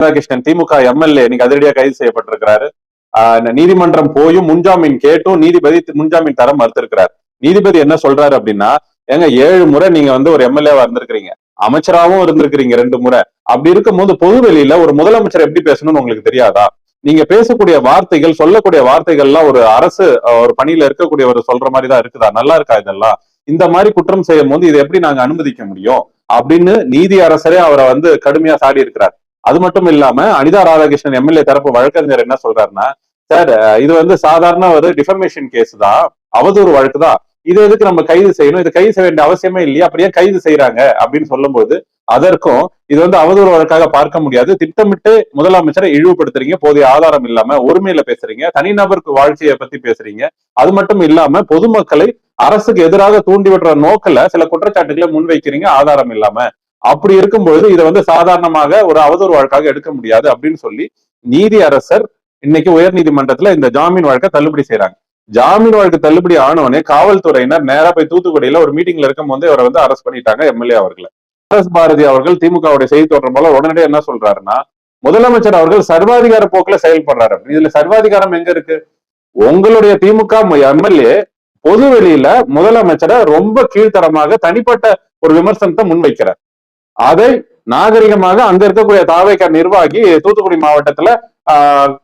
ராதாகிருஷ்ணன் திமுக MLA இன்னைக்கு அதிரடியா கைது செய்யப்பட்டிருக்கிறாரு. நீதிமன்றம் போயும் முன்ஜாமீன் கேட்டும் நீதிபதி முன்ஜாமீன் தர மறுத்திருக்கிறார். நீதிபதி என்ன சொல்றாரு அப்படின்னா, ஏங்க 7 முறை நீங்க ஒரு எம்எல்ஏவா இருந்திருக்கிறீங்க, அமைச்சராகவும் இருந்திருக்கிறீங்க 2 முறை. அப்படி இருக்கும்போது பொது வெளியில ஒரு முதலமைச்சர் எப்படி பேசணும்னு உங்களுக்கு தெரியாதா? நீங்க பேசக்கூடிய வார்த்தைகள், சொல்லக்கூடிய வார்த்தைகள்லாம் ஒரு அரசு ஒரு பணியில இருக்கக்கூடியவர் சொல்ற மாதிரி தான் இருக்குதா? நல்லா இருக்கா இதெல்லாம்? இந்த மாதிரி குற்றம் செய்யும் போது இதை எப்படி நாங்க அனுமதிக்க முடியும் அப்படின்னு நீதி அரசரே அவரை கடுமையா சாடி இருக்கிறார். அது மட்டும் இல்லாம அனிதா ராதாகிருஷ்ணன் எம்எல்ஏ தரப்பு வழக்கறிஞர் என்ன சொல்றாருன்னா, சார் இது சாதாரண ஒரு டிஃபர்மேஷன் கேஸ் தான், அவதூறு வழக்கு தான், இது எதுக்கு நம்ம கைது செய்யணும், இது கைது செய்ய வேண்டிய அவசியமே இல்லையா, அப்படியே கைது செய்யறாங்க அப்படின்னு சொல்லும் போது அதற்கும் இது அவதூறு வழக்காக பார்க்க முடியாது, திட்டமிட்டு முதலமைச்சரை இழிவுபடுத்துறீங்க, போதிய ஆதாரம் இல்லாம ஒருமையில பேசுறீங்க, தனிநபருக்கு வாழ்க்கையை பத்தி பேசுறீங்க, அது மட்டும் இல்லாம பொதுமக்களை அரசுக்கு எதிராக தூண்டிவிடுற நோக்கில சில குற்றச்சாட்டுகளை முன்வைக்கிறீங்க ஆதாரம் இல்லாம. அப்படி இருக்கும்பொழுது இதை சாதாரணமாக ஒரு அவதூறு வழக்காக எடுக்க முடியாது அப்படின்னு சொல்லி நீதி அரசர் இன்னைக்கு உயர் நீதிமன்றத்துல இந்த ஜாமீன் வழக்கை தள்ளுபடி செய்யறாங்க. ஜாமீன் வழக்கு தள்ளுபடி ஆனவனே காவல்துறையினர் நேரா போய் தூத்துக்குடியில ஒரு மீட்டிங்ல இருக்கும் போதே அவரை அரெஸ்ட் பண்ணிட்டாங்க எம்எல்ஏ அவர்களை. எஸ் பாரதி அவர்கள் திமுகவுடைய செய்தி தொடர்பாளர் உடனடியாக என்ன சொல்றாருன்னா, முதலமைச்சர் அவர்கள் சர்வாதிகார போக்குல செயல்படுறாரு. இதுல சர்வாதிகாரம் எங்க இருக்கு? உங்களுடைய திமுக எம்எல்ஏ பொது வெளியில முதலமைச்சரை ரொம்ப கீழ்த்தரமாக தனிப்பட்ட ஒரு விமர்சனத்தை முன்வைக்கிறார். அதை நாகரிகமாக அங்க இருக்கக்கூடிய தாவேக நிர்வாகி தூத்துக்குடி மாவட்டத்துல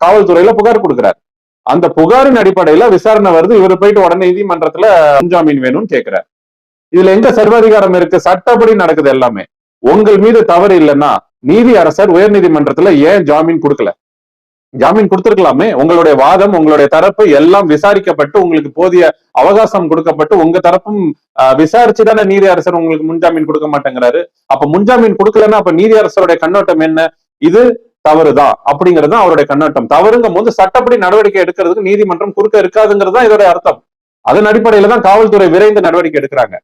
காவல்துறையில புகார் கொடுக்கிறார். அந்த புகாரின் அடிப்படையில விசாரணை வருது. இவர் போயிட்டு உடனே நீதிமன்றத்துல முன்ஜாமீன் வேணும்னு கேட்கிறார். இதுல எங்க சர்வாதிகாரம் இருக்கு? சட்டப்படி நடக்குது எல்லாமே. உங்கள் மீது தவறு இல்லைன்னா நீதி அரசர் உயர் நீதிமன்றத்துல ஏன் ஜாமீன் கொடுக்கல? ஜாமீன் கொடுத்திருக்கலாமே. உங்களுடைய வாதம், உங்களுடைய தரப்பு எல்லாம் விசாரிக்கப்பட்டு உங்களுக்கு போதிய அவகாசம் கொடுக்கப்பட்டு உங்க தரப்பும் விசாரிச்சுதானே நீதி அரசர் உங்களுக்கு முன்ஜாமீன் கொடுக்க மாட்டேங்கிறாரு. அப்ப முன்ஜாமீன் கொடுக்கலன்னா அப்ப நீதி அரசருடைய கண்ணோட்டம் என்ன? இது தவறுதான் அப்படிங்கிறது அவருடைய கண்ணோட்டம். தவறுங்கும் போது சட்டப்படி நடவடிக்கை எடுக்கிறதுக்கு நீதிமன்றம் குறுக்க இருக்காதுங்கிறது தான் இதோட அர்த்தம். அதன் அடிப்படையில தான் காவல்துறை விரைந்து நடவடிக்கை எடுக்கிறாங்க.